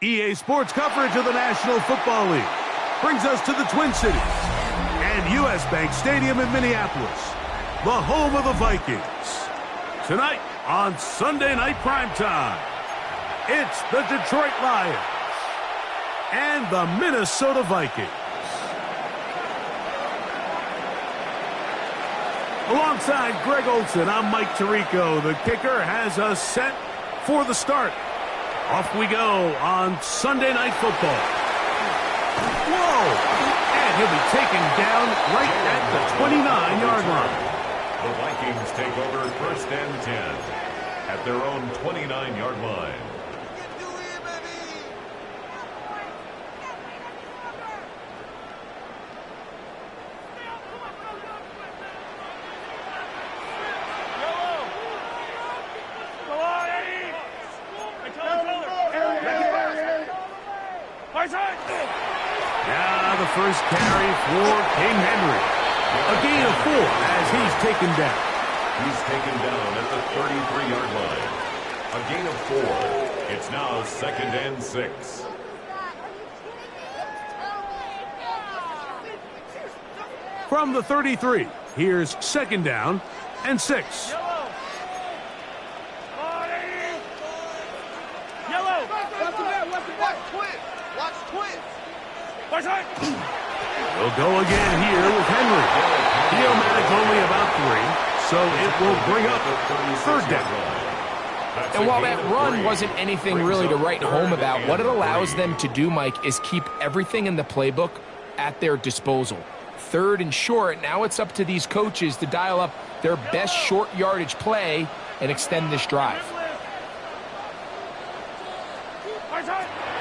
EA Sports coverage of the National Football League brings us to the Twin Cities and U.S. Bank Stadium in Minneapolis, the home of the Vikings. Tonight on Sunday Night Primetime, it's the Detroit Lions and the Minnesota Vikings. Alongside Greg Olson, I'm Mike Tirico. The kicker has us set for the start. Off we go on Sunday Night Football. Whoa! And he'll be taken down right at the 29-yard line. The Vikings take over 1st and 10 at their own 29-yard line. Now the first carry for King Henry. A gain of 4 as he's taken down. He's taken down at the 33-yard line. A gain of 4. It's now 2nd and 6. From the 33, here's 2nd down and 6. We'll go again here with Henry. He'll manage only about 3, so it will bring up 3rd down. And while that run wasn't anything really to write home about, what it allows them to do, Mike, is keep everything in the playbook at their disposal. 3rd and short, now it's up to these coaches to dial up their best short yardage play and extend this drive.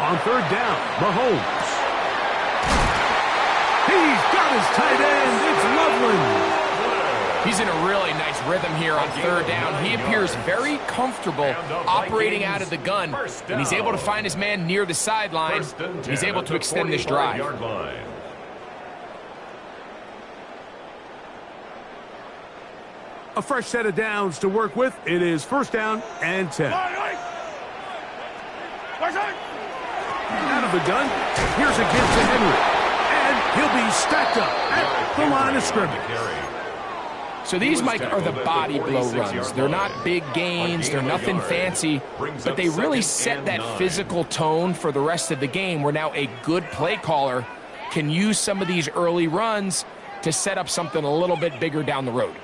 On 3rd down, Mahomes. He's got his tight end. It's Loveland. He's in a really nice rhythm here on 3rd down. He appears very comfortable operating out of the gun, and he's able to find his man near the sideline. He's able to extend this drive. A fresh set of downs to work with. It is 1st down and 10. Out of the gun, here's a give to Henry. And he'll be stacked up at the line of scrimmage. So these, Mike, are the body blow runs. They're not big gains. They're nothing fancy. But they really set that physical tone for the rest of the game, where now a good play caller can use some of these early runs to set up something a little bit bigger down the road.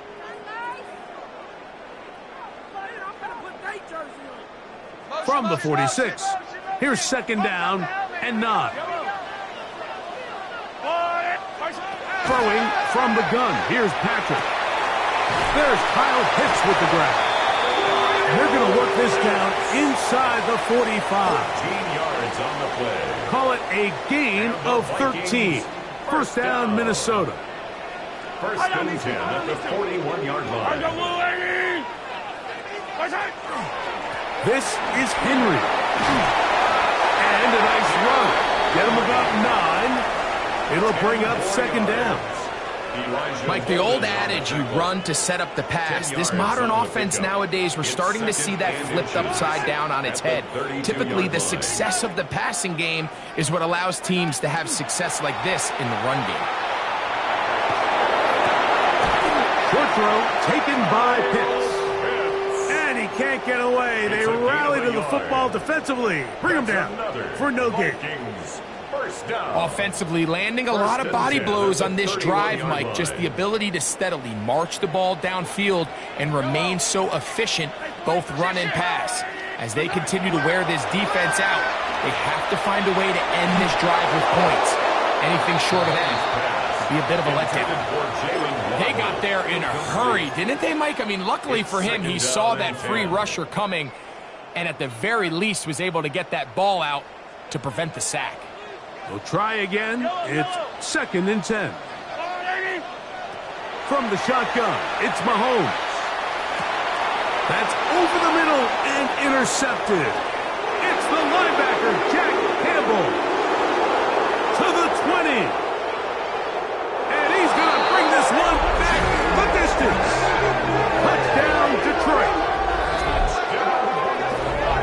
From the 46, here's 2nd down and 9. Throwing from the gun, here's Patrick. There's Kyle Pitts with the grab. And they're going to work this down inside the 45. 14 yards on the play. Call it a gain of 13. 1st down, Minnesota. 1st and 10 at the 41-yard line. This is Henry. And a nice run. Get him about 9. It'll bring up 2nd downs. Mike, the old adage, you run to set up the pass. This modern offense nowadays, we're starting to see that flipped upside down on its head. Typically, the success of the passing game is what allows teams to have success like this in the run game. Short throw taken by Pitts. And he can't get away. They rally to the football defensively. Bring him down for no gain. Offensively, landing a lot of body blows on this drive, Mike. Just the ability to steadily march the ball downfield and remain so efficient, both run and pass. As they continue to wear this defense out, they have to find a way to end this drive with points. Anything short of that would be a bit of a letdown. They got there in a hurry, didn't they, Mike? I mean, luckily for him, he saw that free rusher coming and at the very least was able to get that ball out to prevent the sack. We'll try again. It's 2nd and 10. From the shotgun, it's Mahomes. That's over the middle and intercepted. It's the linebacker, Jack Campbell, to the 20. And he's going to bring this one back the distance. Touchdown, Detroit.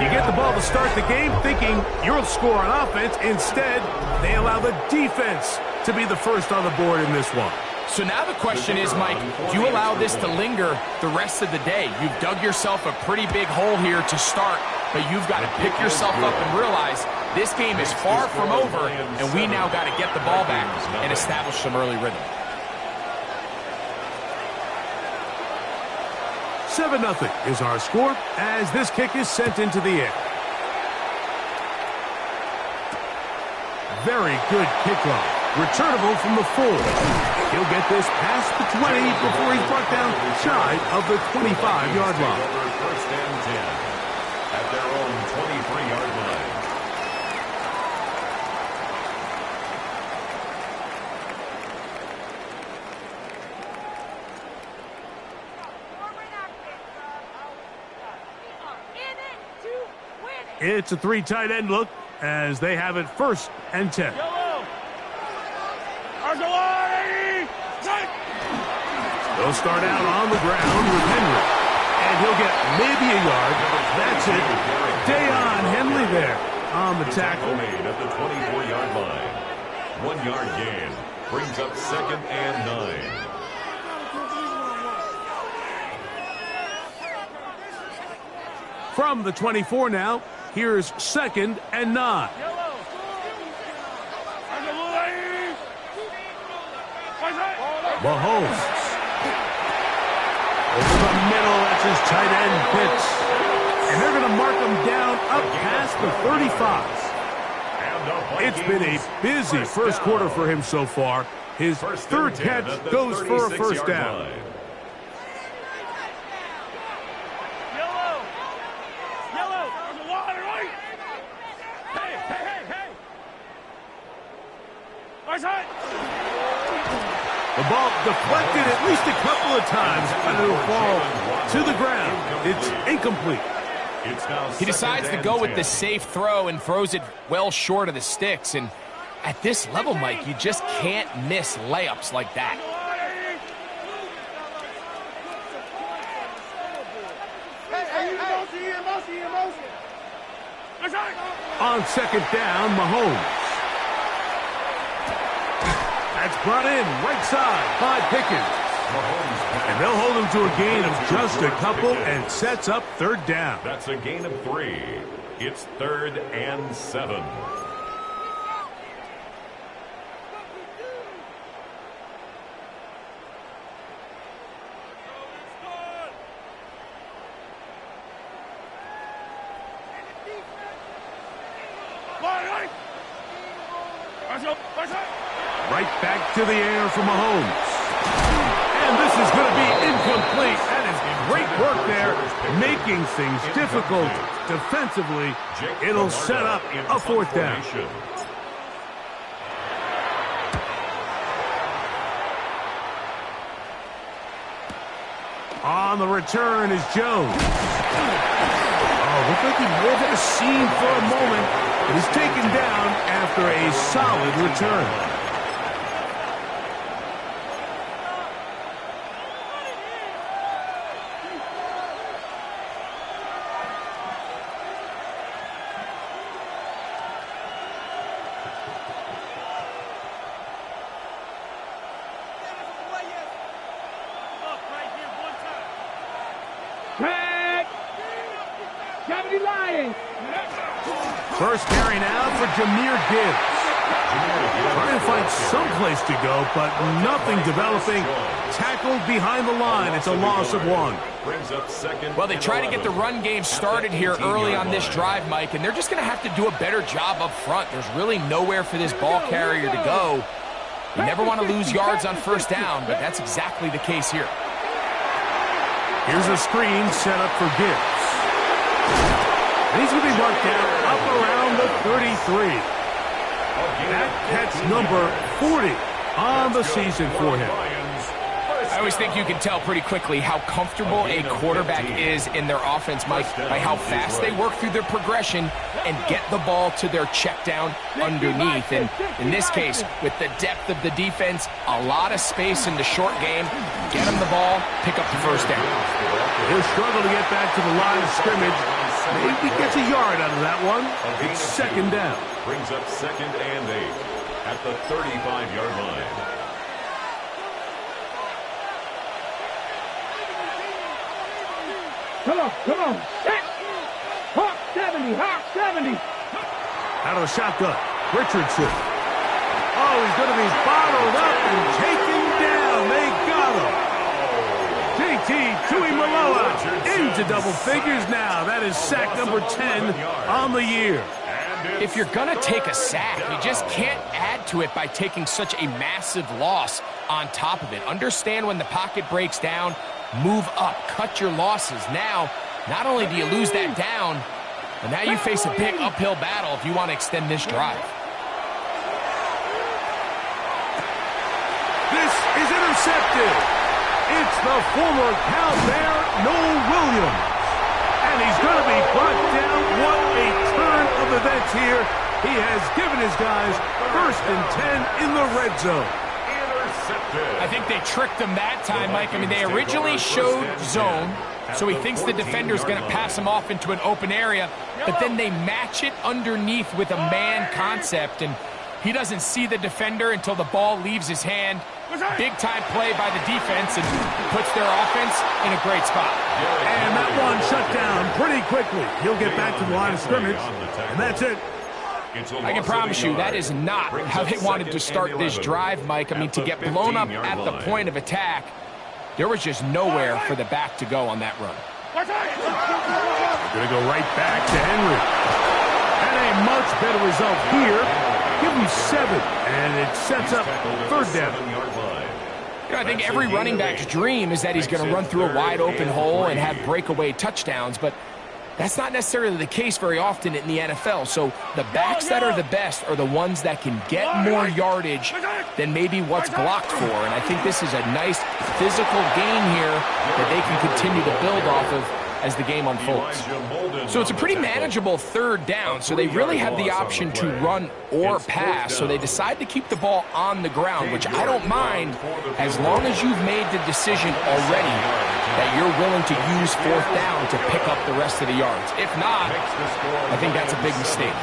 You get get the ball to start the game thinking you'll score on offense. Instead, they allow the defense to be the first on the board in this one. So now the question is, Mike, do you allow this to linger the rest of the day? You've dug yourself a pretty big hole here to start, but you've got to pick yourself up and realize this game is far from over, and we now got to get the ball back and establish some early rhythm. 7-0 is our score as this kick is sent into the air. Very good kickoff. Returnable from the 4. He'll get this past the 20 before he's brought down shy of the 25-yard line. First and 10 at their own 23-yard line. It's a 3 tight end look as they have it first and 10. They'll start out on the ground with Henry, and he'll get maybe a yard. That's it. Dayon Henley there on the tackle. Made at the 24-yard line. 1 yard gain brings up second and 9. From the 24 now, here's second and 9. Mahomes. Over the middle, that's his tight end pitch. And they're going to mark him down up past the 35. It's been a busy first quarter for him so far. His third catch goes for a first down. The ball deflected at least a couple of times, and it'll fall to the ground. It's incomplete. He decides to go with the safe throw and throws it well short of the sticks. And at this level, Mike, you just can't miss layups like that. On second down, Mahomes. That's brought in right side by Pickens. And they'll hold him to a gain of just a couple and sets up third down. That's a gain of 3. It's 3rd and 7. Right back to the air for Mahomes. And this is going to be incomplete. That is great work there, making things difficult defensively. It'll set up a fourth down. On the return is Jones. Oh, looked like he may have had a seam for a moment, but is taken down after a solid return. First carry now for Jahmyr Gibbs. Trying to find some place to go, but nothing developing. Tackled behind the line. It's a loss of 1. Well, they try to get the run game started here early on this drive, Mike, and they're just going to have to do a better job up front. There's really nowhere for this ball carrier to go. You never want to lose yards on first down, but that's exactly the case here. Here's a screen set up for Gibbs. And he's going to be marked down up around the 33. That catch number 40 on the season for him. always think you can tell pretty quickly how comfortable a quarterback is in their offense, Mike, by how fast they work through their progression and get the ball to their check down underneath. And in this case, with the depth of the defense, a lot of space in the short game, get him the ball, pick up the first down. He'll struggle to get back to the line of scrimmage. Maybe gets a yard out of that one. It's second down. Brings up 2nd and 8 at the 35-yard line. Come on. Set. Hawk 70. Out of the shotgun, Richardson. Oh, he's going to be bottled up and taken down. They got him. JT Tuimoloau into double figures now. That is sack number 10 on the year. If you're going to take a sack, you just can't add to it by taking such a massive loss on top of it. Understand when the pocket breaks down, move up, cut your losses. Now, not only do you lose that down, but now you face a big uphill battle if you want to extend this drive. This is intercepted. It's the former Cal Bear, Noel Williams. And he's going to be brought down. What a turn of events here. He has given his guys 1st and 10 in the red zone. I think they tricked him that time, Mike. I mean, they originally showed zone, so he thinks the defender's going to pass him off into an open area, but then they match it underneath with a man concept, and he doesn't see the defender until the ball leaves his hand. Big-time play by the defense and puts their offense in a great spot. And that one shut down pretty quickly. He'll get back to the line of scrimmage, and that's it. I can promise you that is not how they wanted to start this drive, Mike. I mean, to get blown up at the point of attack, there was just nowhere for the back to go on that run. They're going to go right back to Henry. And a much better result here. Give him 7, and it sets up 3rd down. You know, I think every running back's dream is that he's going to run through a wide-open hole and have breakaway touchdowns, but that's not necessarily the case very often in the NFL. So the backs that are the best are the ones that can get more yardage than maybe what's blocked for. And I think this is a nice physical gain here that they can continue to build off of as the game unfolds. So it's a pretty manageable 3rd down, so they really have the option to run or pass, so they decide to keep the ball on the ground, which I don't mind as long as you've made the decision already that you're willing to use 4th down to pick up the rest of the yards. If not, I think that's a big mistake.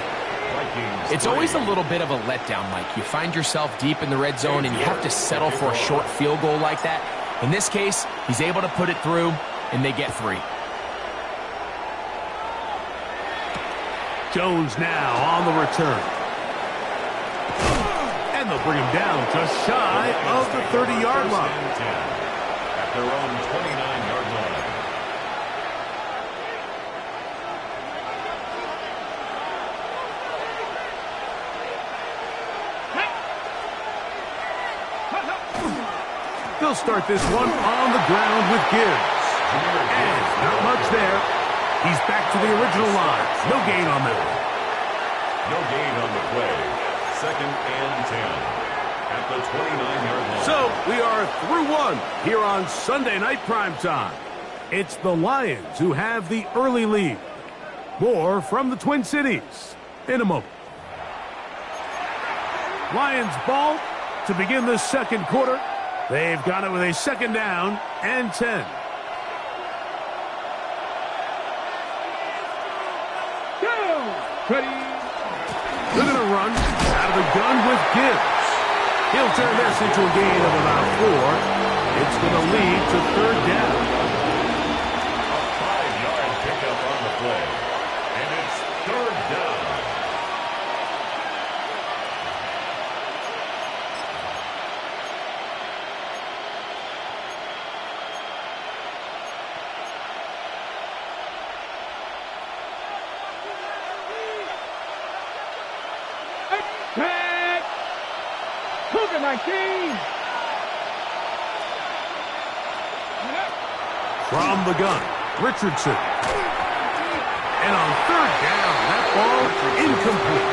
It's always a little bit of a letdown, Mike. You find yourself deep in the red zone and you have to settle for a short field goal like that. In this case, he's able to put it through, and they get 3. Jones now on the return. And they'll bring him down just shy of the 30-yard line. At their own 29-yard line. They'll start this one on the ground with Gibbs. And not much there. He's back to the original line. No gain on that. No gain on the play. 2nd and 10 at the 29-yard line. So we are through 1 here on Sunday Night Primetime. It's the Lions who have the early lead. More from the Twin Cities in a moment. Lions ball to begin the 2nd quarter. They've got it with a 2nd down and 10. Ready. They're going to run out of the gun with Gibbs. He'll turn this into a gain of about 4. It's going to lead to 3rd down. A 5-yard pickup on the play. And it's 3rd down. Back. Cougar 19. From the gun, Richardson. And on 3rd down, that ball incomplete.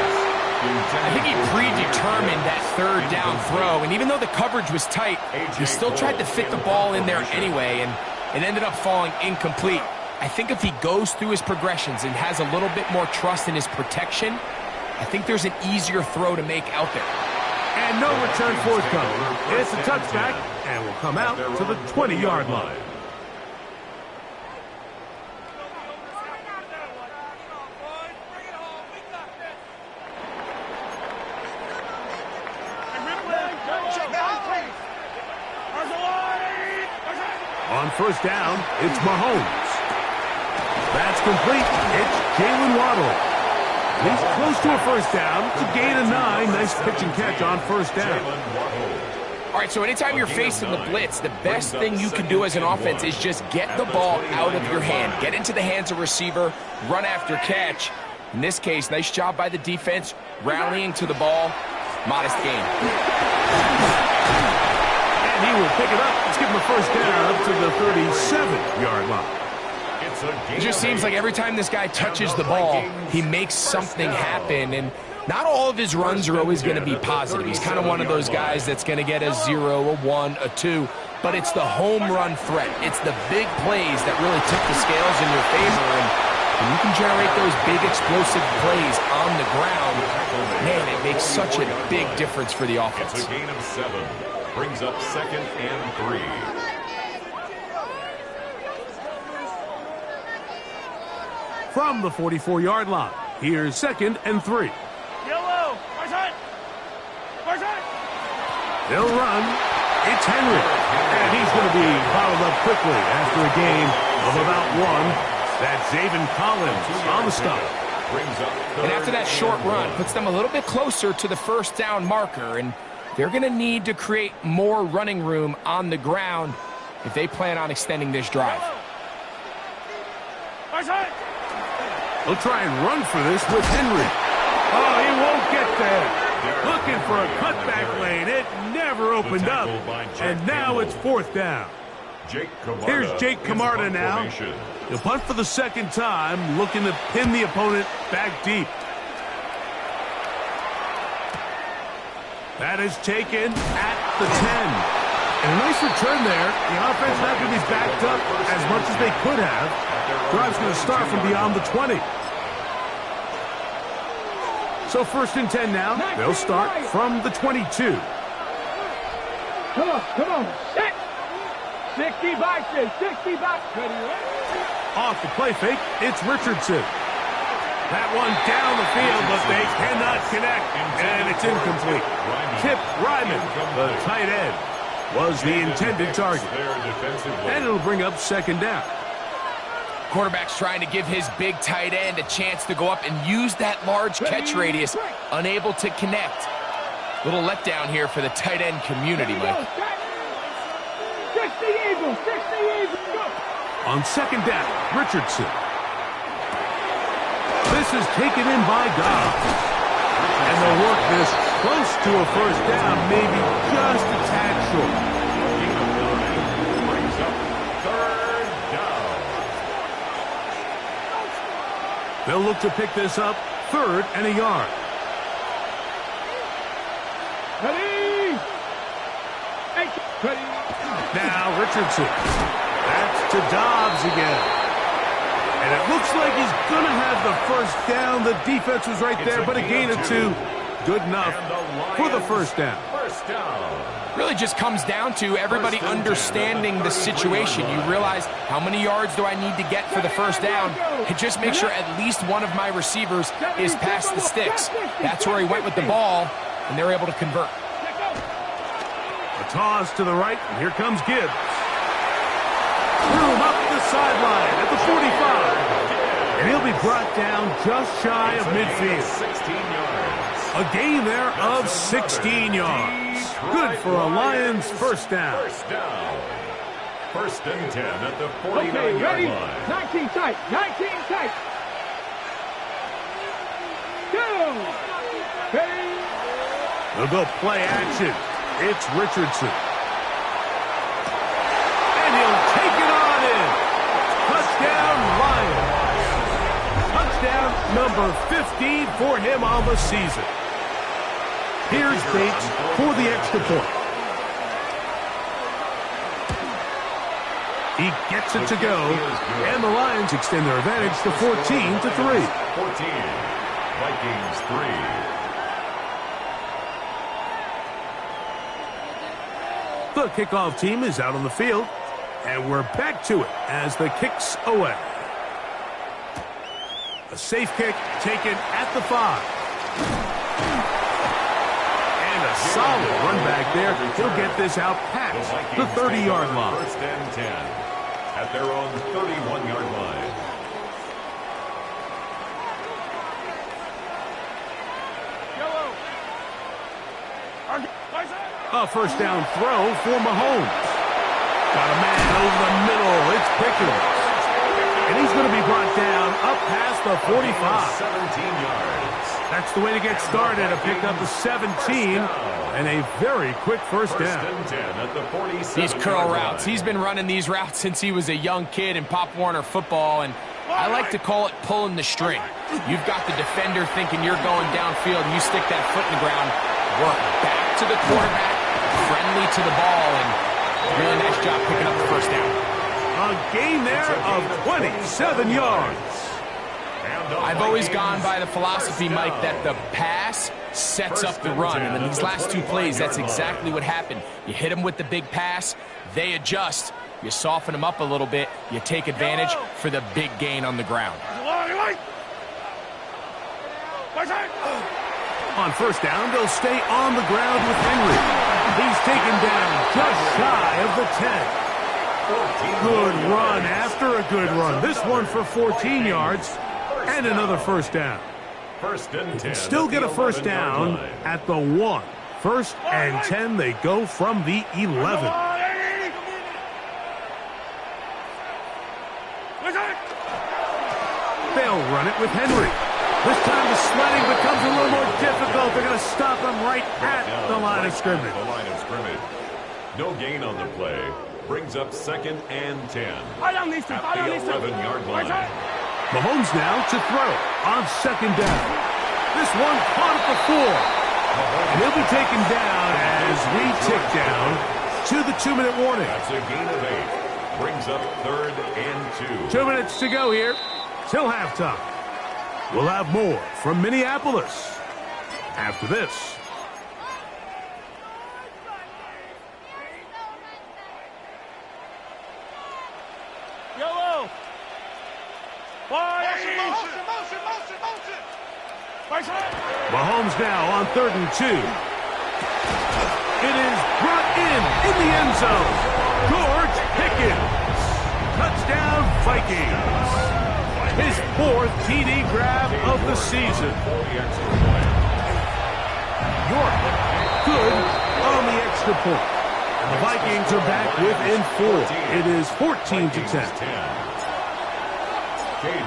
I think he predetermined that third down throw, and even though the coverage was tight, he still tried to fit the ball in there anyway, and it ended up falling incomplete. I think if he goes through his progressions and has a little bit more trust in his protection, I think there's an easier throw to make out there. And no return forthcoming. It's a touchback, and will come out to the 20-yard line. On first down, it's Mahomes. That's complete. It's Jalen Waddle. He's close to a first down. It's a gain of 9. Nice pitch and catch on first down. All right, so anytime you're facing the blitz, the best thing you can do as an offense is just get the ball out of your hand. Get into the hands of receiver, run after catch. In this case, nice job by the defense, rallying to the ball. Modest gain. And he will pick it up. Let's give him a first down up to the 37-yard line. It just seems like every time this guy touches the ball, he makes something happen, and not all of his runs are always going to be positive. He's kind of one of those guys that's going to get a 0, a 1, a 2, but it's the home run threat. It's the big plays that really tip the scales in your favor, and when you can generate those big explosive plays on the ground, man, it makes such a big difference for the offense. It's a gain of 7. Brings up 2nd and 3. From the 44-yard line, here's 2nd and 3. Yellow. They'll run. It's Henry. And he's going to be bottled up quickly after a gain of about 1. That's Zaven Collins on the stop. And after that short run, puts them a little bit closer to the first down marker, and they're going to need to create more running room on the ground if they plan on extending this drive. They'll try and run for this with Henry. Oh, he won't get there. Looking for a cutback lane. It never opened up. And now it's 4th down. Here's Jake Camarda now. He'll punt for the 2nd time, looking to pin the opponent back deep. That is taken at the 10. And a nice return there. The offense not going to be backed up as much as they could have. Drive's going to start from beyond the 20. So 1st and 10 now. They'll start from the 22. Come on. 60 boxes. Off the play fake, it's Richardson. That one down the field, but they cannot connect, and it's incomplete. Tip Ryman, the tight end, was the intended target. And it'll bring up 2nd down. Quarterback's trying to give his big tight end a chance to go up and use that large catch radius, unable to connect. Little letdown here for the tight end community, Mike. 60 Eagles, go! On 2nd down, Richardson. This is taken in by Dobbs. And they'll work this close to a first down, maybe just a tad short. Brings up 3rd down. They'll look to pick this up 3rd and a yard. Ready. Now Richardson. That's to Dobbs again. And it looks like he's going to have the first down. The defense was right there, but a gain of 2. Good enough for the first down. Really just comes down to everybody understanding the situation. You realize, how many yards do I need to get for the first down? And just make sure at least one of my receivers is past the sticks. That's where he went with the ball, and they're able to convert. A toss to the right, and here comes Gibbs. Room up the sideline at the 45. And he'll be brought down just shy of midfield. 16 yards. A gain there of 16 yards. Good for a Lions first down. First down. 1st and 10 at the Okay, 49-yard ready? line. 19 tight. 2. Ready. They'll go play action. It's Richardson. And he'll take it on in. Touchdown, Lions. Touchdown number 15 for him on the season. Here's Bates for the extra point. He gets it to go, and the Lions extend their advantage to 14-3. 14, Vikings 3. The kickoff team is out on the field, and we're back to it as the kick's away. A safe kick taken at the 5. And a solid run back there. He'll get this out past the 30-yard line. First and 10 at their own 31-yard line. A first down throw for Mahomes. Got a man over the middle. It's Pickens. And he's going to be brought down up past the 45. 17 yards. That's the way to get started. A pick up to 17 and a very quick first down. First and 10 at the 47. These curl routes. He's been running these routes since he was a young kid in Pop Warner football, and I like to call it pulling the string. You've got the defender thinking you're going downfield, and you stick that foot in the ground, work back to the quarterback, friendly to the ball, and really nice job picking up the first down. A gain there of 27 yards. I've always gone by the philosophy, Mike, that the pass sets up the run. And in these last two plays, that's exactly what happened. You hit them with the big pass, they adjust. You soften them up a little bit, you take advantage for the big gain on the ground. On first down, they'll stay on the ground with Henry. He's taken down just shy of the 10. Good run after a good run. This one for 14 yards and another first down. First and 10. Still get a first down at the 1. First and 10, they go from the 11. They'll run it with Henry. This time the sledding becomes a little more difficult. They're going to stop him right at the line of scrimmage. The line of scrimmage. No gain on the play. Brings up second and 10 at the 11-yard line. Mahomes now to throw on second down. This one caught at the 4. And he'll be taken down as we tick down to the 2-minute warning. That's a gain of 8. Brings up third and 2. 2 minutes to go here till halftime. We'll have more from Minneapolis after this. Mahomes now on 3rd and 2. It is brought in the end zone. George Pickens. Touchdown Vikings. His 4th TD grab of the season. York good on the extra point. And the Vikings are back within 4. It is 14-10.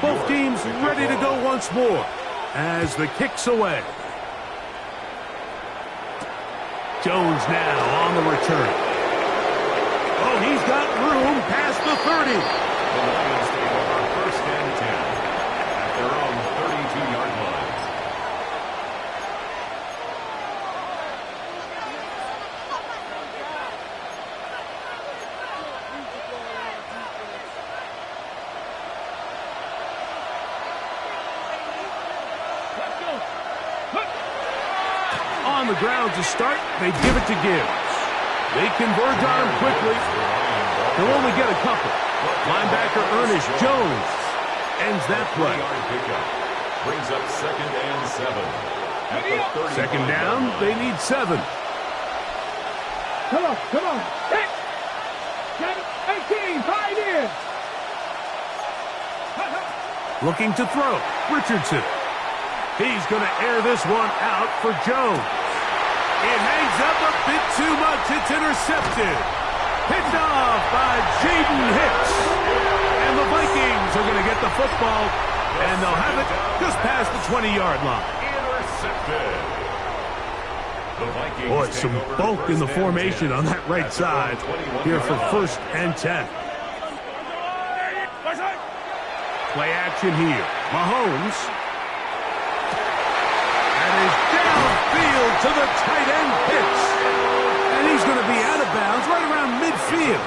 Both teams ready to go once more as the kick's away. Jones now on the return. Oh, he's got room past the 30. The Lions take over first and 10 at their own 32-yard line. On the ground to start, they give it to Gibbs. They converge on him quickly. They'll only get a couple. Linebacker Ernest Jones ends that play. Brings up second and 7 at the 30. Second down, they need 7. Come on. 18, tight end. Looking to throw. Richardson. He's going to air this one out for Jones. It hangs up a bit too much. It's intercepted. Picked off by Jaden Hicks. And the Vikings are going to get the football, and they'll have it just past the 20-yard line. Intercepted. The Vikings Boy, some bulk in the formation on that right side here for first and 10. Play action here. Mahomes. And is downfield to the tight end pitch. And he's going to be out of bounds right around midfield.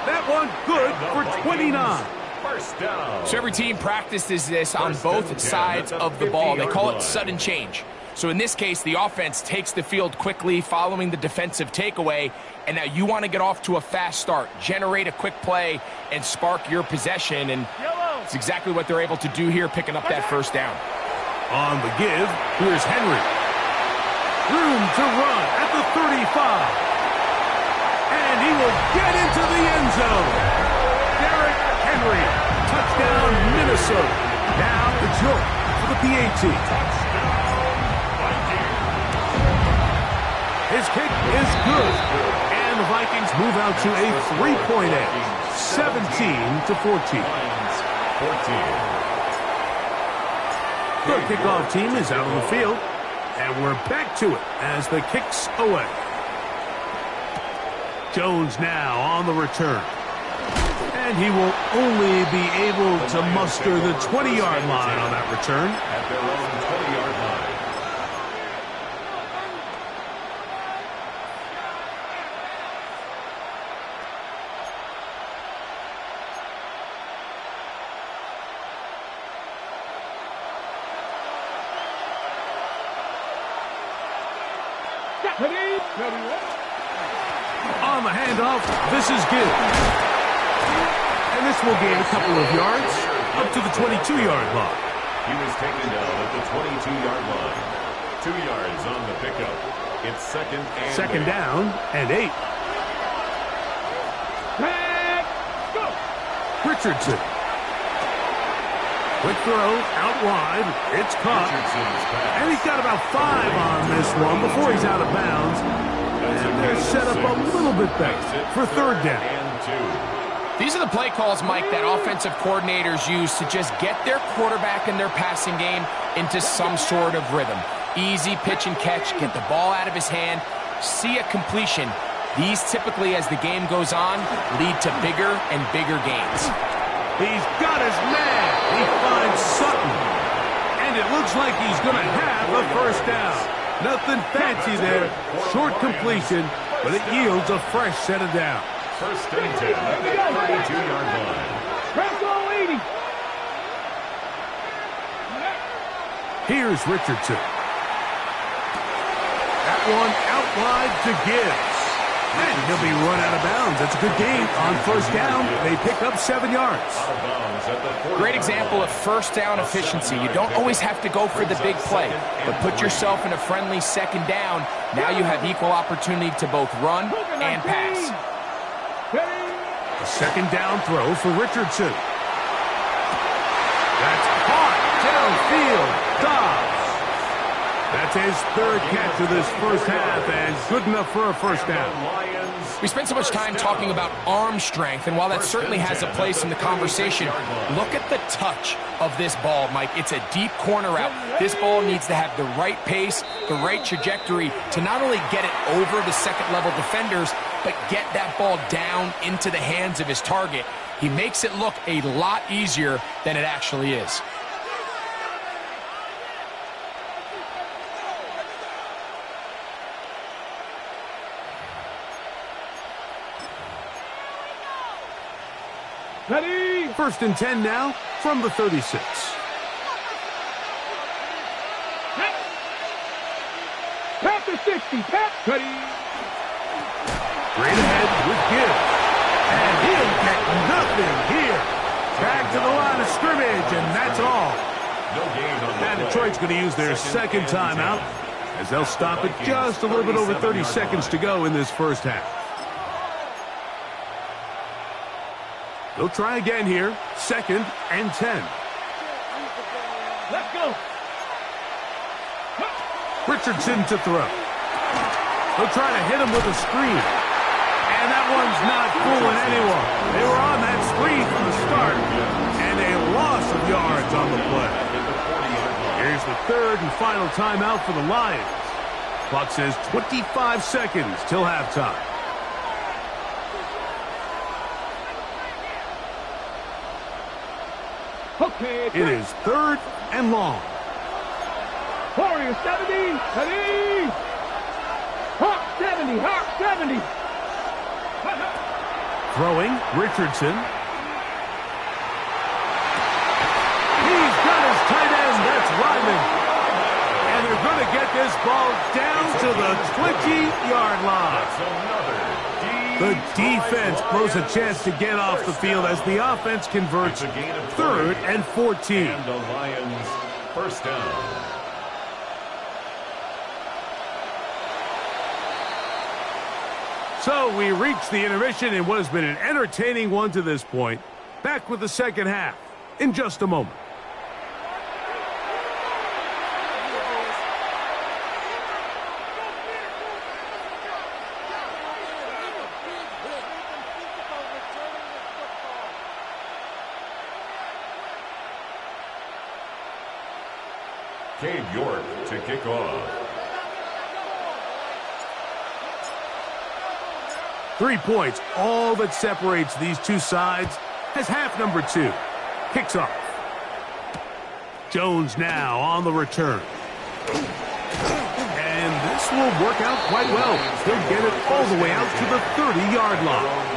That one good for 29. First down. So every team practices this on both sides of the ball. They call it sudden change. So in this case, the offense takes the field quickly following the defensive takeaway, and now you want to get off to a fast start, generate a quick play, and spark your possession, and it's exactly what they're able to do here, picking up that first down. On the give, here's Henry. Room to run at the 35. And he will get into the end zone. Derrick Henry, touchdown Minnesota. Now it's York for the P18. His kick is good, and the Vikings move out to a 3-point edge, 17-14. The kickoff team is out on the field, and we're back to it as the kick's away. Jones now on the return, and he will only be able to muster the 20-yard line on that return. At their own 20-yard line. On the handoff, this is Gibbs. And this will gain a couple of yards up to the 22-yard line. He was taken down at the 22-yard line. 2 yards on the pickup. It's second down and 8. Richardson. Quick throw, out wide. It's caught. And he's got about 5 on this one before he's out of bounds. And they're set up a little bit better for third down. These are the play calls, Mike, that offensive coordinators use to just get their quarterback and their passing game into some sort of rhythm. Easy pitch and catch, get the ball out of his hand, see a completion. These typically, as the game goes on, lead to bigger and bigger gains. He's got his man. He finds Sutton. And it looks like he's going to have a first down. Nothing fancy there. Short completion, but it yields a fresh set of downs. First and 10 at the 32-yard line. Here's Richardson. That one out wide to Gibbs. And he'll be run out of bounds. That's a good gain on first down. They pick up 7 yards. Great example of first down efficiency. You don't always have to go for the big play, but put yourself in a friendly second down. Now you have equal opportunity to both run and pass. A second down throw for Richardson. That's caught downfield. Dobbs. That's his third catch of this first half, and good enough for a first down. We spent so much time talking about arm strength, and while that certainly has a place in the conversation, look at the touch of this ball, Mike. It's a deep corner route. This ball needs to have the right pace, the right trajectory to not only get it over the second-level defenders, but get that ball down into the hands of his target. He makes it look a lot easier than it actually is. Ready? First and 10 now from the 36. Pat to 60. Pat. Ready. Straight ahead with Gibbs. And he'll get nothing here. Back to the line of scrimmage, and that's all. No gain on the And Detroit's going to use their second timeout as they'll stop it just a little bit over 30 seconds to go in this first half. They'll try again here. Second and 10. Let's go. Richardson to throw. They'll try to hit him with a screen. And that one's not fooling anyone. They were on that screen from the start. And a loss of yards on the play. Here's the third and final timeout for the Lions. Clock says 25 seconds till halftime. Okay. It is third and long. Warrior 70. Ready. Hawk 70. Hawk 70. Throwing, Richardson. He's got his tight end. That's Ryman. And they're going to get this ball down to the 20-yard line. The defense blows a chance to get off the field as the offense converts 3rd and 14. And the Lions first down. So we reach the intermission in what has been an entertaining one to this point. Back with the second half in just a moment. Cade York to kick off. 3 points, all that separates these two sides, as half number 2 kicks off. Jones now on the return. And this will work out quite well. He'll get it all the way out to the 30-yard line.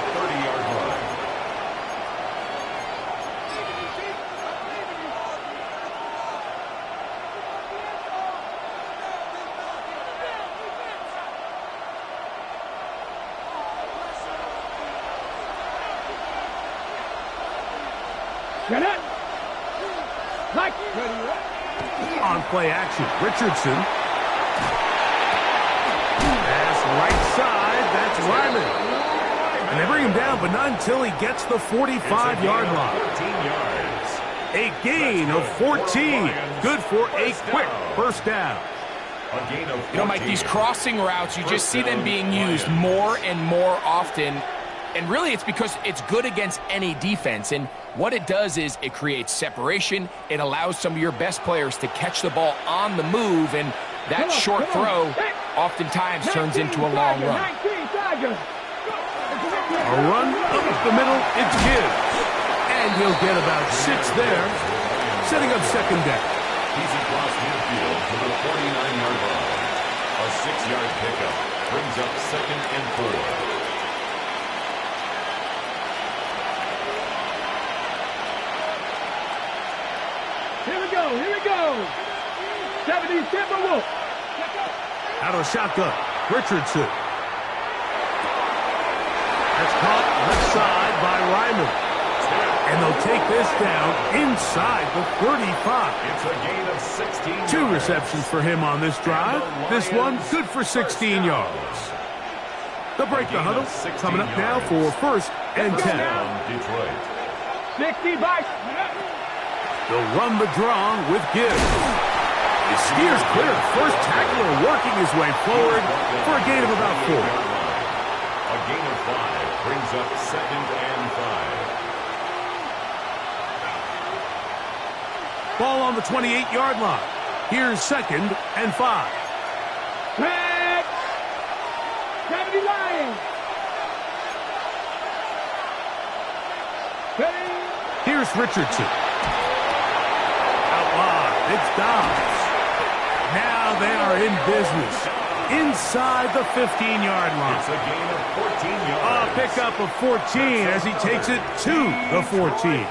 Get it. Like. On play action, Richardson. Pass right side, that's Ryman. And they bring him down, but not until he gets the 45-yard line. 14 yards. A gain of 14. Good for a quick first down. A gain of 14. You know, Mike, these crossing routes, you just see them being used more and more often. And really, it's because it's good against any defense. And what it does is it creates separation. It allows some of your best players to catch the ball on the move. And that short throw oftentimes turns into a long run. A run up the middle, it's Gibbs. And he'll get about 6 there, setting up second down. He's across midfield to the 49-yard line. A 6-yard pickup brings up 2nd and 4. Here we go. 70 Timberwolves. Out of the shotgun, Richardson. That's caught left side by Ryman. And they'll take this down inside the 35. It's a gain of 16 2 receptions for him on this drive. This one good for 16 yards. They'll break the huddle. Coming up now for 1st and 10. Detroit. 60 by. They'll run the draw with Gibbs. He steers clear. First tackler working his way forward for a gain of about 4. A gain of 5 brings up 2nd and 5. Ball on the 28-yard line. Here's 2nd and 5. Red. 70 Lions. Ready. Here's Richardson. Out wide. It's Dobbs. Now they are in business. Inside the 15-yard line. It's a gain of 14 yards. A pickup of 14 as he takes it to the 14.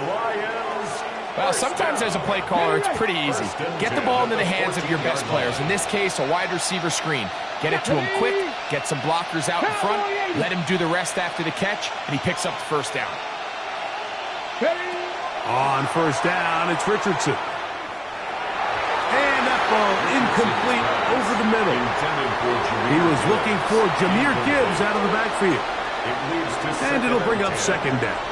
Well, sometimes as a play caller, it's pretty easy. Get the ball into the hands of your best players. In this case, a wide receiver screen. Get it to him quick, get some blockers out in front, let him do the rest after the catch, and he picks up the first down. On first down, it's Richardson. And that ball incomplete over the middle. He was looking for Jahmyr Gibbs out of the backfield. And it'll bring up second down.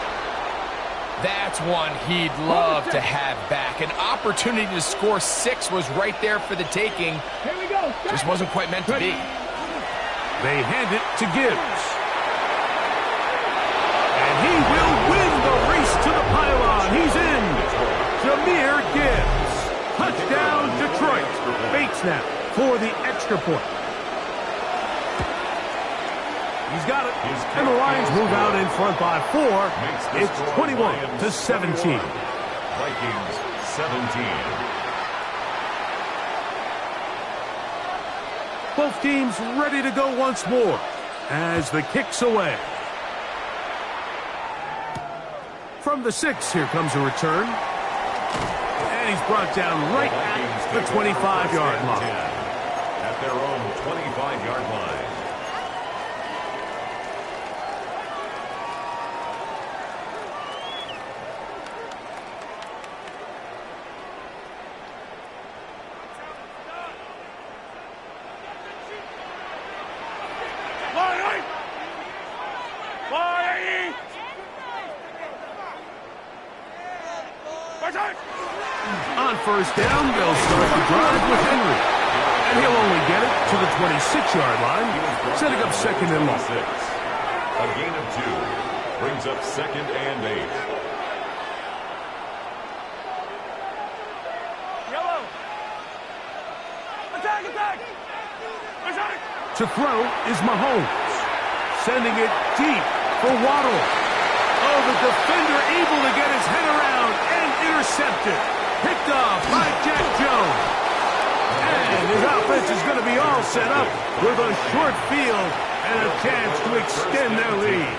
That's one he'd love to have back. An opportunity to score 6 was right there for the taking. Here we go. Just wasn't quite meant to be. They hand it to Gibbs. And he will win the race to the pylon. He's in. Jahmyr Gibbs. Touchdown, Detroit. Bates now for the extra point. He's got it. And the Lions move out in front by 4. It's 21-17. Vikings 17. Both teams ready to go once more as the kick's away. From the 6, here comes a return. And he's brought down right at the 25-yard line. At their own 25-yard line. On first down, they'll start the drive with Henry. And he'll only get it to the 26-yard line, setting up second and long. A gain of 2 brings up second and 8. Yellow. Attack, attack. Attack. To throw is Mahomes, sending it deep for Waddle. Oh, the defender able to get his head around and intercepted. Picked off by Jack Jones. And his offense is going to be all set up with a short field and a chance to extend their lead.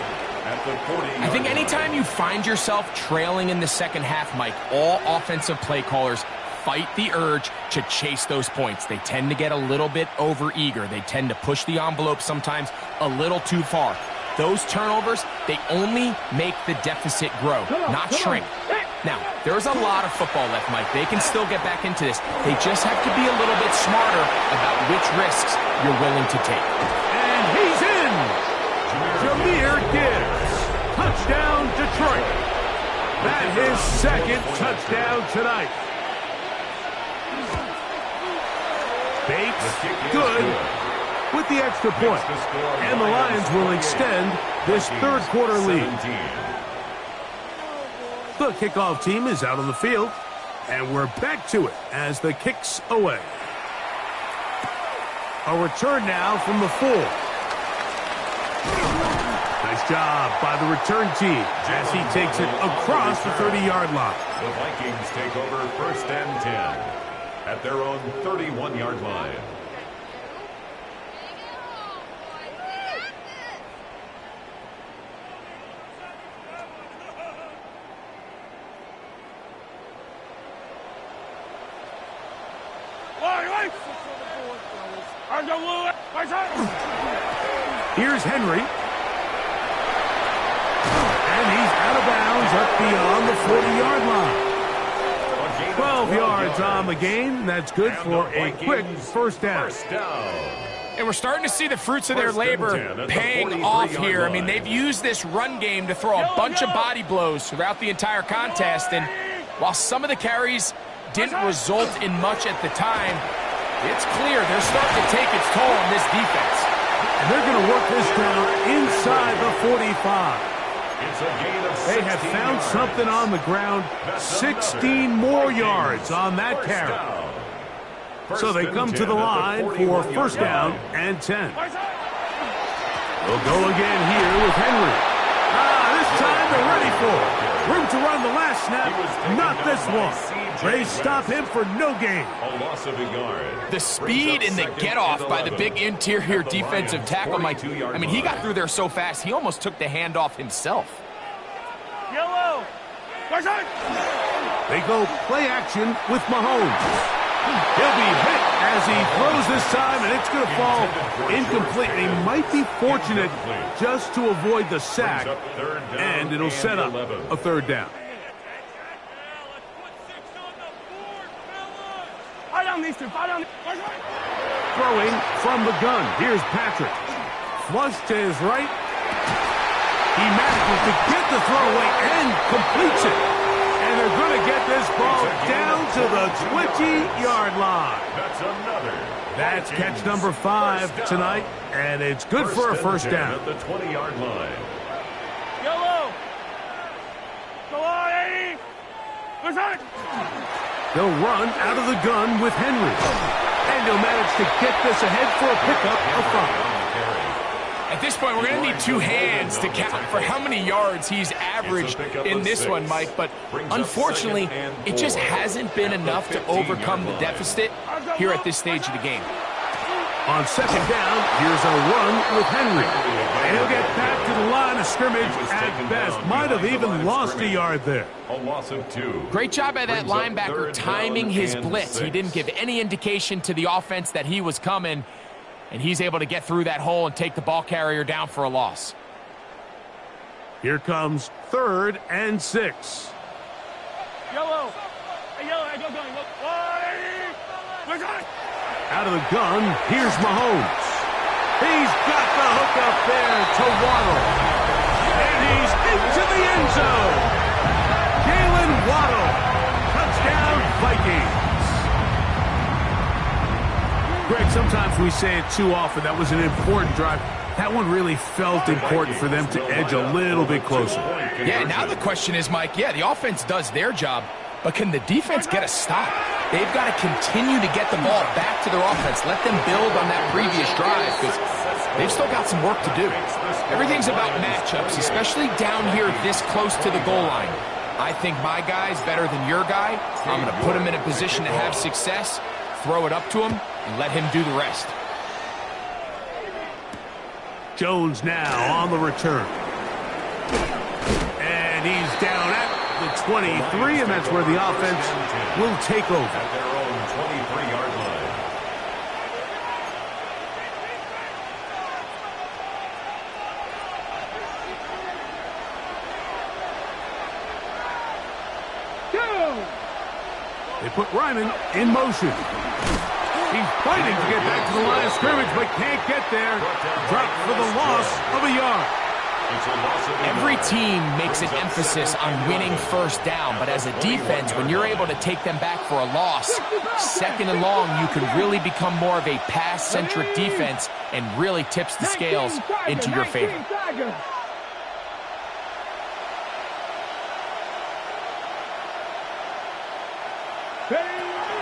I think anytime you find yourself trailing in the second half, Mike, all offensive play callers fight the urge to chase those points. They tend to get a little bit overeager. They tend to push the envelope sometimes a little too far. Those turnovers, they only make the deficit grow, not shrink. Now, there's a lot of football left, Mike. They can still get back into this. They just have to be a little bit smarter about which risks you're willing to take. And he's in! Jahmyr Gibbs. Touchdown, Detroit. That his second touchdown tonight. Bates, good, with the extra point. And the Lions will extend this third quarter lead. The kickoff team is out on the field, and we're back to it as the kick's away. A return now from the 4. Nice job by the return team as he takes it across the 30-yard line. The Vikings take over first and 10 at their own 31-yard line. Here's Henry. And he's out of bounds up beyond the 40-yard line. 12 yards on the gain. That's good for a quick first down. And we're starting to see the fruits of their labor paying off here. I mean, they've used this run game to throw a bunch of body blows throughout the entire contest. And while some of the carries didn't result in much at the time, it's clear they're starting to take its toll on this defense. And they're going to work this down inside the 45. They have found something on the ground. 16 more yards on that carry. So they come to the line for first down and 10. They'll go again here with Henry. This time they're ready for it. Room to run the last snap, not this one. They stop him for no gain. A loss of a yard. The speed and the get-off by the big interior defensive tackle, Mike. I mean, he got through there so fast, he almost took the handoff himself. Yellow. They go play action with Mahomes. He'll be hit as he throws this time, and it's going to fall incomplete. He might be fortunate just to avoid the sack, and it'll set up a third down. Throwing from the gun. Here's Patrick. Flush to his right. He manages to get the throw away and completes it. And they're going to get this ball down to the 20-yard line. That's catch number 5 tonight, and it's good for a first down. At the 20-yard line. Yellow. Go on, 80. They'll run out of the gun with Henry. And he'll manage to get this ahead for a pickup of 5. At this point, we're going to need 2 hands to count for how many yards he's averaged in this one, Mike. But unfortunately, it just hasn't been enough to overcome the deficit here at this stage of the game. On second down, here's a run with Henry. And he'll get back to the line of scrimmage at best. Might have even lost a yard there. A loss of 2. Great job by that linebacker timing his blitz. He didn't give any indication to the offense that he was coming, and he's able to get through that hole and take the ball carrier down for a loss. Here comes 3rd and 6. Yellow. Hey, yellow. Hey, go. Out of the gun, here's Mahomes. He's got the hook up there to Waddle. And he's into the end zone. Jalen Waddle. Touchdown, Vikings. Greg, sometimes we say it too often. That was an important drive. That one really felt important for them to edge a little bit closer. Yeah, now the question is, Mike, the offense does their job, but can the defense get a stop? They've got to continue to get the ball back to their offense. Let them build on that previous drive because they've still got some work to do. Everything's about matchups, especially down here this close to the goal line. I think my guy's better than your guy. I'm going to put him in a position to have success, throw it up to him, and let him do the rest. Jones now on the return. And he's down at the 23, and that's where the offense will take over. At their own 23-yard line. They put Ryman in motion. He's fighting to get back to the line of scrimmage, but can't get there. Dropped for the loss of a yard. Every team makes an emphasis on winning first down, but as a defense, when you're able to take them back for a loss, 2nd and long, you can really become more of a pass-centric defense and really tips the scales into your favor.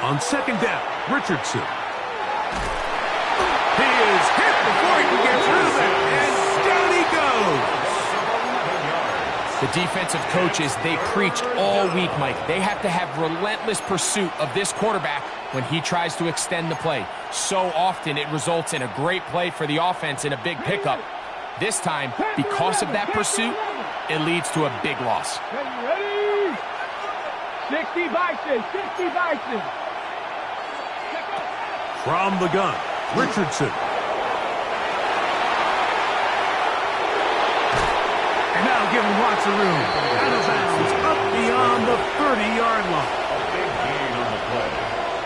On second down, Richardson. He is hit before he can get rid of it, and down he goes. The defensive coaches, they preached all week, Mike. They have to have relentless pursuit of this quarterback when he tries to extend the play. So often it results in a great play for the offense and a big pickup. This time, because of that pursuit, it leads to a big loss. 60 Vikings. From the gun, Richardson. And now give him lots of room. Out of bounds, up beyond the 30-yard line.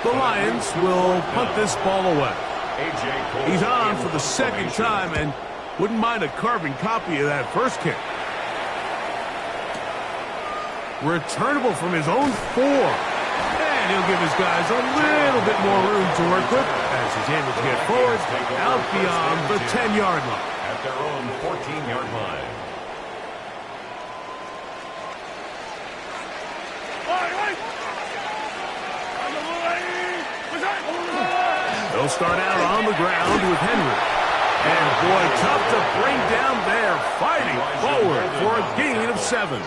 The Lions will punt this ball away. He's on for the 2nd time and wouldn't mind a carbon copy of that first kick. Returnable from his own 4. And he'll give his guys a little bit more room to work with as he's able to get forward out beyond the 10-yard line. At their own 14-yard line. They'll start out on the ground with Henry. And boy, tough to bring down there, fighting forward for a gain of 7.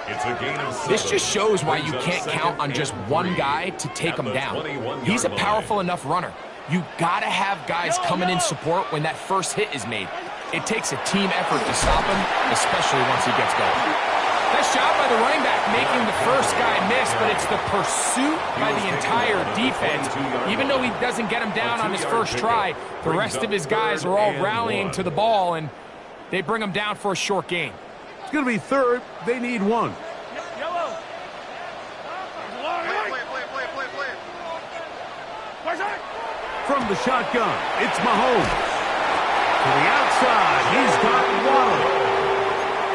It's a gain of 7. This just shows why you can't count on just one guy to take him down. He's a powerful enough runner. You got to have guys coming in support when that first hit is made. It takes a team effort to stop him, especially once he gets going. Nice job by the running back making the first guy miss, but it's the pursuit by the entire defense. Even though he doesn't get him down on his first try, the rest of his guys are all rallying to the ball, and they bring him down for a short gain. It's going to be 3rd. They need 1. From the shotgun, it's Mahomes. To the outside, he's got Waddle.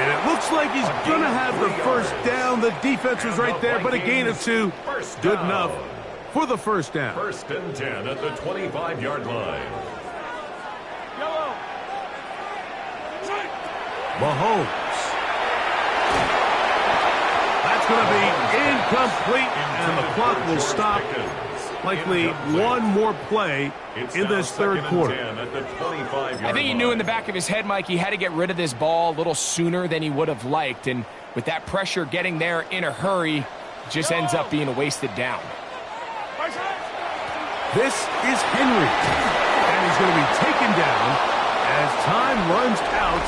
And it looks like he's going to have the first down. The defense was right there, but a gain of 2. Good enough for the first down. 1st and 10 at the 25-yard line. Mahomes. That's going to be incomplete, and the clock will stop. Likely one more play in this 3rd quarter. I think he knew in the back of his head, Mike, he had to get rid of this ball a little sooner than he would have liked. And with that pressure getting there in a hurry, it just ends up being a wasted down. This is Henry. And And he's going to be taken down as time runs out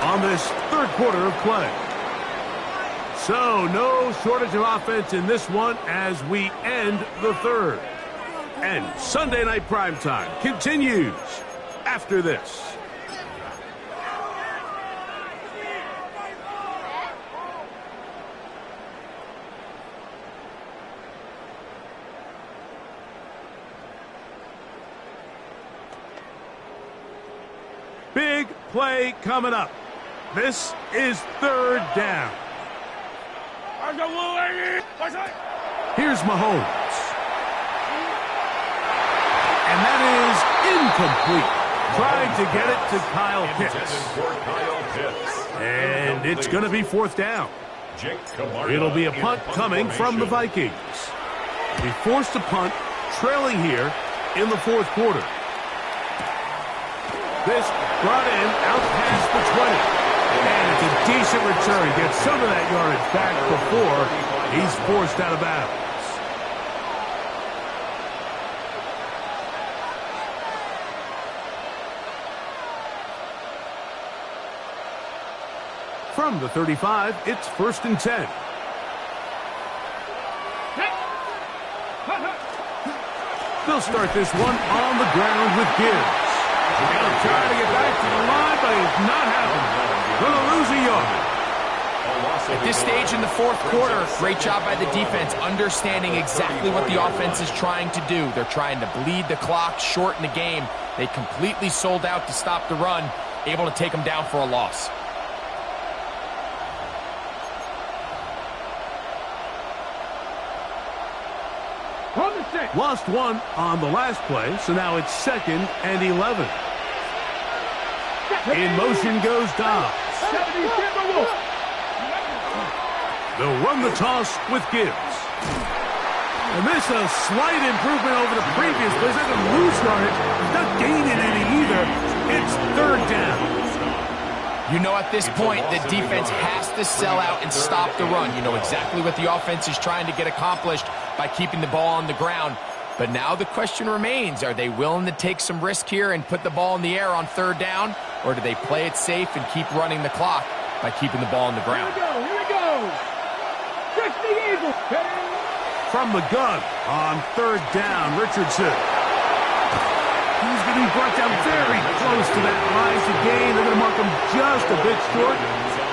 on this third quarter of play. So no shortage of offense in this one as we end the third. And Sunday Night Primetime continues after this. Big play coming up. This is third down. Here's Mahomes. And that is incomplete. Trying to get it to Kyle Pitts. And it's going to be fourth down. It'll be a punt coming from the Vikings. Be forced to punt, trailing here in the fourth quarter. This brought in out past the 20. And it's a decent return. Gets some of that yardage back before he's forced out of bounds. From the 35, it's 1st and 10. They'll start this one on the ground with Gibbs. He'll try to get back to the line, but it's not happening. Going to lose a yard. At this stage in the fourth quarter, great job by the defense, understanding exactly what the offense is trying to do. They're trying to bleed the clock, shorten the game. They completely sold out to stop the run, able to take them down for a loss. Lost one on the last play, so now it's 2nd and 11. In motion goes Dobbs. They'll run the toss with Gibbs. And this a slight improvement over the previous play. It's not going to lose yardage. He's not gaining any either. It's third down. You know at this point the defense has to sell out and stop the run. You know exactly what the offense is trying to get accomplished by keeping the ball on the ground. But now the question remains, are they willing to take some risk here and put the ball in the air on third down? Or do they play it safe and keep running the clock by keeping the ball on the ground? Here we go. Catch the Eagle. From the gun on third down, Richardson. He's getting brought down very close to that line to gain. They're going to mark him just a bit short.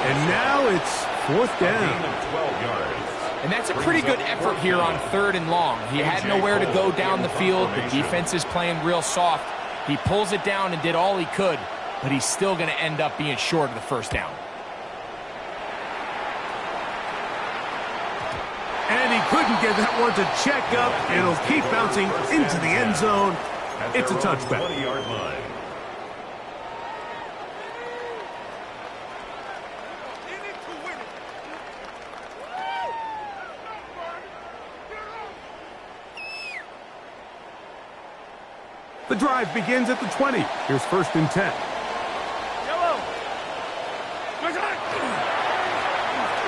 And now it's fourth down. And that's a pretty good effort here on third and long. He had nowhere to go down the field. The defense is playing real soft. He pulls it down and did all he could, but he's still going to end up being short of the first down. And he couldn't get that one to check up. It'll keep bouncing into the end zone. It's a touchback. The drive begins at the 20. Here's 1st and 10.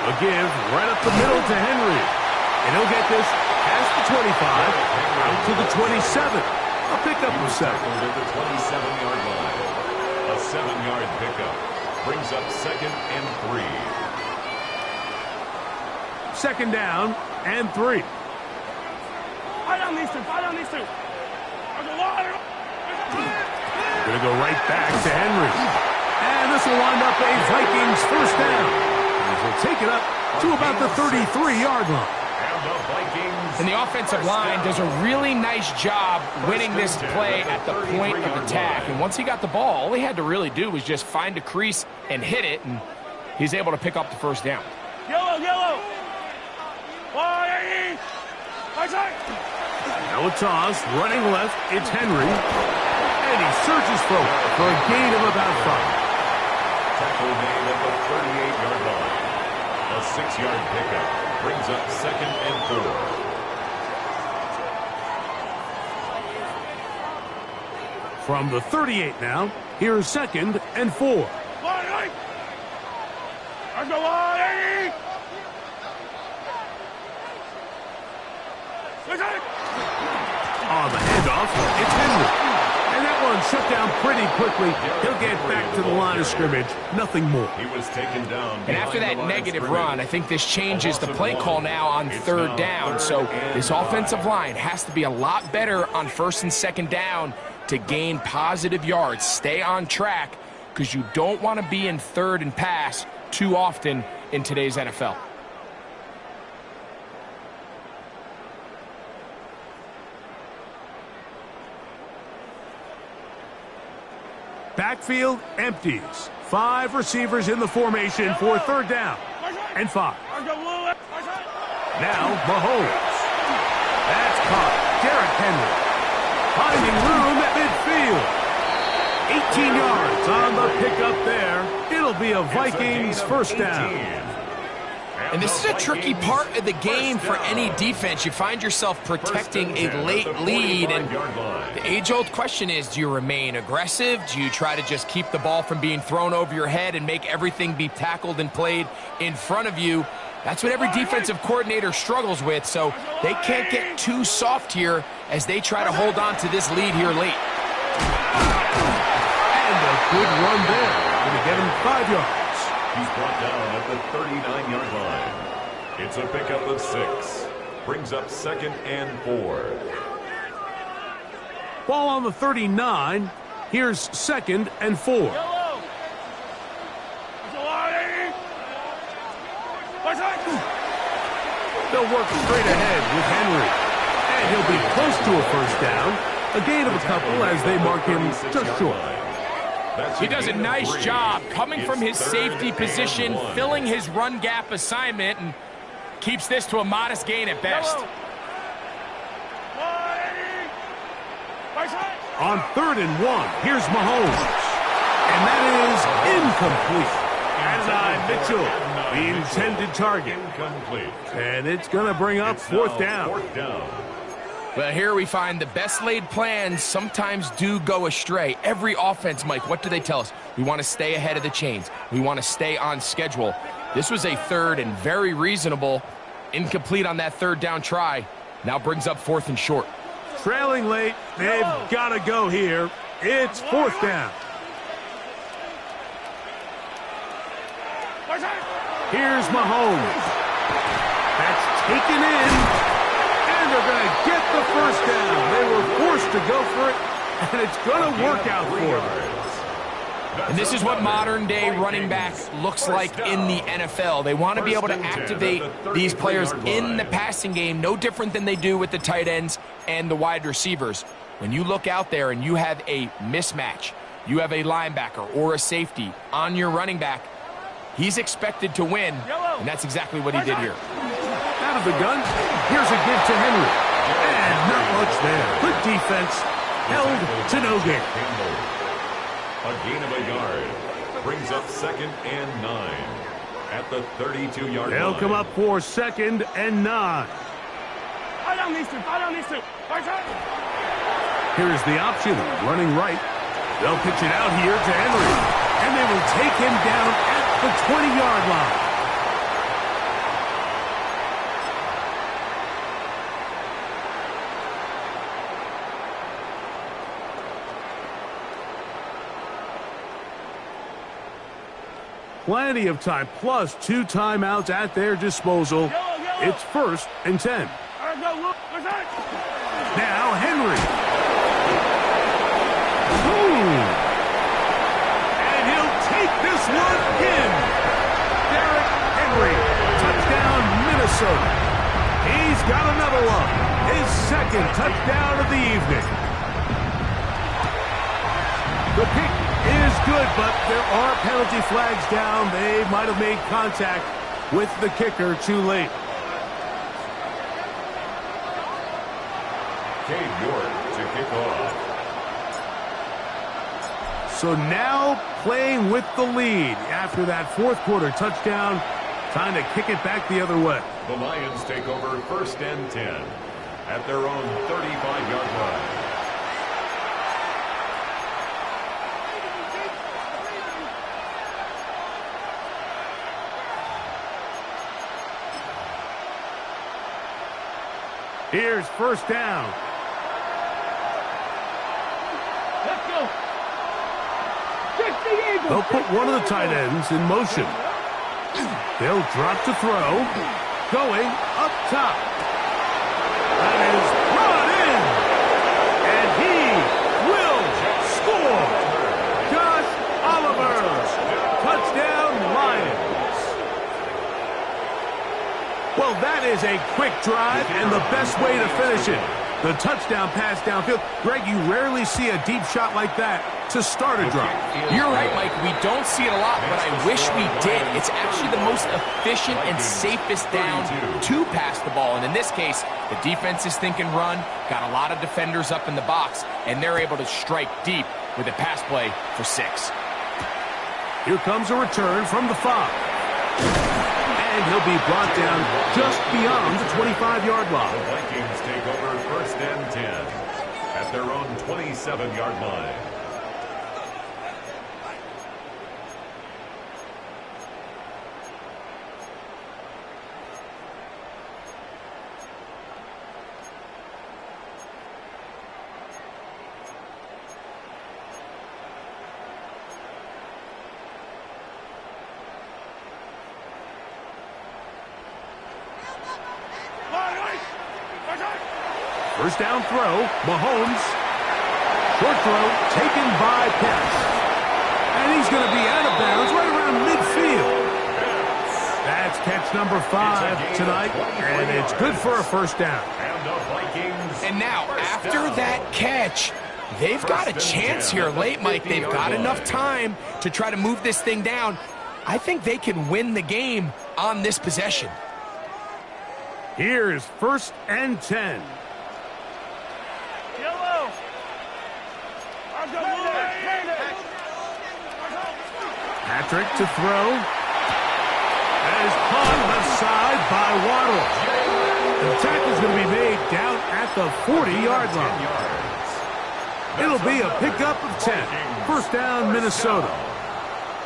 A give right up the middle to Henry. And he'll get this past the 25 out to the 27. A pickup of 7. At the 27-yard line. A 7-yard pickup brings up 2nd and 3. 2nd down and 3. Going to go right back to Henry. And this will wind up a Vikings first down. And he'll take it up to about the 33-yard line. And the offensive line does a really nice job winning this play at the point of attack. And once he got the ball, all he had to really do was just find a crease and hit it, and he's able to pick up the first down. Yellow. Now a toss, running left, it's Henry. And he surges forward for a gain of about 5. Tackle made at the 38-yard line. A 6-yard pickup brings up 2nd and 4. From the 38 now, here's 2nd and 4. On the handoff, it's Henry. And that one shut down pretty quickly. He'll get back to the line of scrimmage. Nothing more. He was taken down. And after that negative run, I think this changes the play call now on third down. So this offensive line has to be a lot better on first and second down to gain positive yards. Stay on track because you don't want to be in third and pass too often in today's NFL. Backfield empties. 5 receivers in the formation for third down and 5. Now Mahomes. That's caught. Derrick Henry finding room at midfield. 18 yards on the pickup there. It'll be a Vikings first down. And this is a tricky part of the game for any defense. You find yourself protecting a late lead, and the age-old question is, do you remain aggressive? Do you try to just keep the ball from being thrown over your head and make everything be tackled and played in front of you? That's what every defensive coordinator struggles with, so they can't get too soft here as they try to hold on to this lead here late. And a good run there. Going to get him 5 yards. He's brought down at the 39-yard line. It's a pickup of 6. Brings up 2nd and 4. Ball on the 39. Here's 2nd and 4. They'll work straight ahead with Henry. And he'll be close to a first down. A gain of a couple as they mark him just short. He does a nice job coming from his safety position, filling his run gap assignment, and keeps this to a modest gain at best. On 3rd and 1, here's Mahomes. And that is incomplete. Adonai Mitchell, the intended target. Incomplete. And it's going to bring up 4th down. 4th down. Well, here we find the best laid plans sometimes do go astray. Every offense, Mike, what do they tell us? We want to stay ahead of the chains. We want to stay on schedule. This was a 3rd and very reasonable. Incomplete on that 3rd down try. Now brings up 4th and short. Trailing late. They've got to go here. It's 4th down. Here's Mahomes. That's taken in. And they're going to get the first down. They were forced to go for it, and it's going to work out for them. And this is what modern-day running back looks like in the NFL. They want to be able to activate these players in the passing game, no different than they do with the tight ends and the wide receivers. When you look out there and you have a mismatch, you have a linebacker or a safety on your running back, he's expected to win, and that's exactly what he did here. Out of the gun, here's a give to Henry. And not much there. Good defense, held to no gain. A gain of a yard. Brings up 2nd and 9 at the 32-yard line. They'll come up for 2nd and 9. Here's the option, running right. They'll pitch it out here to Henry. And they will take him down at the 20-yard line. Plenty of time, plus 2 timeouts at their disposal. It's 1st and 10. Now Henry. And he'll take this one in. Derrick Henry, touchdown Minnesota. He's got another one. His 2nd touchdown of the evening. The pick is good, but there are penalty flags down. They might have made contact with the kicker too late. Cade York to kick off. So now playing with the lead after that 4th quarter touchdown. Time to kick it back the other way. The Lions take over 1st and 10 at their own 35-yard line. Here's 1st down. They'll put one of the tight ends in motion. They'll drop to throw. Going up top. That is brought in. And he will score. Josh Oliver. Touchdown, Lions. Well, that is a quick drive and the best way to finish it. The touchdown pass downfield. Greg, you rarely see a deep shot like that to start a drive. You're right, Mike. We don't see it a lot, but I wish we did. It's actually the most efficient and safest down to pass the ball. And in this case, the defense is thinking run, got a lot of defenders up in the box, and they're able to strike deep with a pass play for 6. Here comes a return from the 5. And he'll be brought down just beyond the 25-yard line. The Vikings take over 1st and 10 at their own 27-yard line. First down throw, Mahomes. Short throw, taken by Pitts. And he's going to be out of bounds right around midfield. That's catch number 5 tonight, and it's good for a first down. And now, after that catch, they've got a chance here late, Mike. They've got enough time to try to move this thing down. I think they can win the game on this possession. Here's 1st and 10. Patrick to throw. That is caught left side by Waddle. The tackle's going to be made down at the 40-yard line. It'll be a pickup of 10. First down, Minnesota.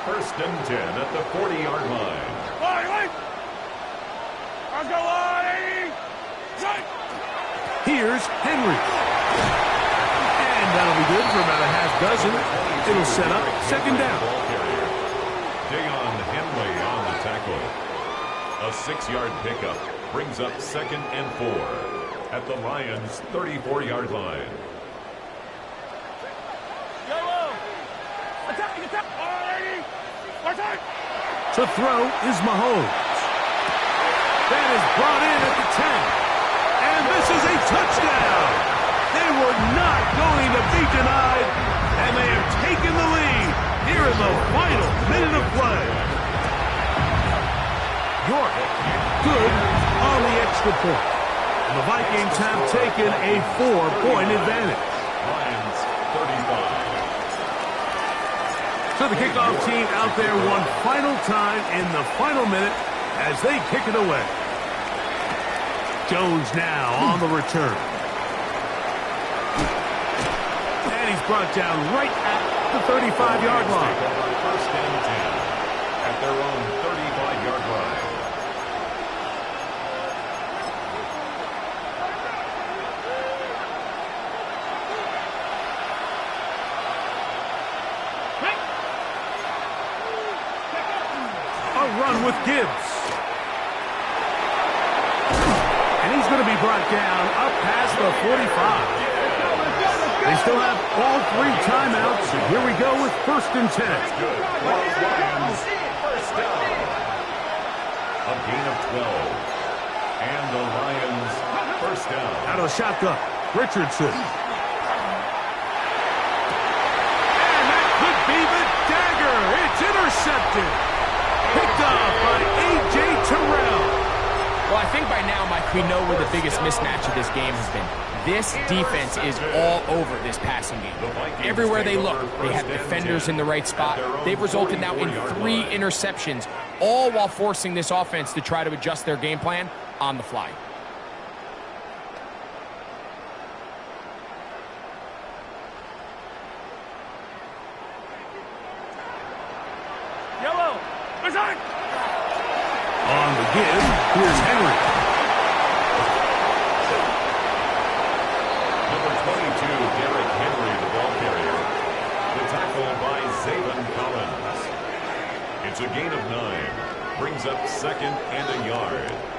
1st and 10 at the 40-yard line. Here's Henry. And that'll be good for about a half dozen. It'll set up 2nd down. Henry on the tackle. A 6-yard pickup brings up 2nd and 4 at the Lions' 34-yard line. To throw is Mahomes. That is brought in at the 10. And this is a touchdown. They were not going to be denied, and they have taken the lead here in the final minute of play. York, good on the extra point. And the Vikings have taken a 4-point advantage. Lions 35. So the kickoff team out there one final time in the final minute as they kick it away. Jones now on the return. And he's brought down right at the 35-yard line. 1st and 10 at their own 35-yard line. Run with Gibbs. And he's going to be brought down up past the 45. They still have all 3 timeouts. And here we go with 1st and 10. Lions, 1st down. A gain of 12. And the Lions, 1st down. Out of the shotgun, Richardson. And that could be the dagger. It's intercepted. Picked up by A.J. Terrell. Well, I think by now, Mike, we know where the biggest mismatch of this game has been. This defense is all over this passing game. Everywhere they look, they have defenders in the right spot. They've resulted now in 3 interceptions, all while forcing this offense to try to adjust their game plan on the fly. On the give, here's Henry. Number 22, Derrick Henry, the ball carrier. The tackle by Zaven Collins. brings up second and a yard.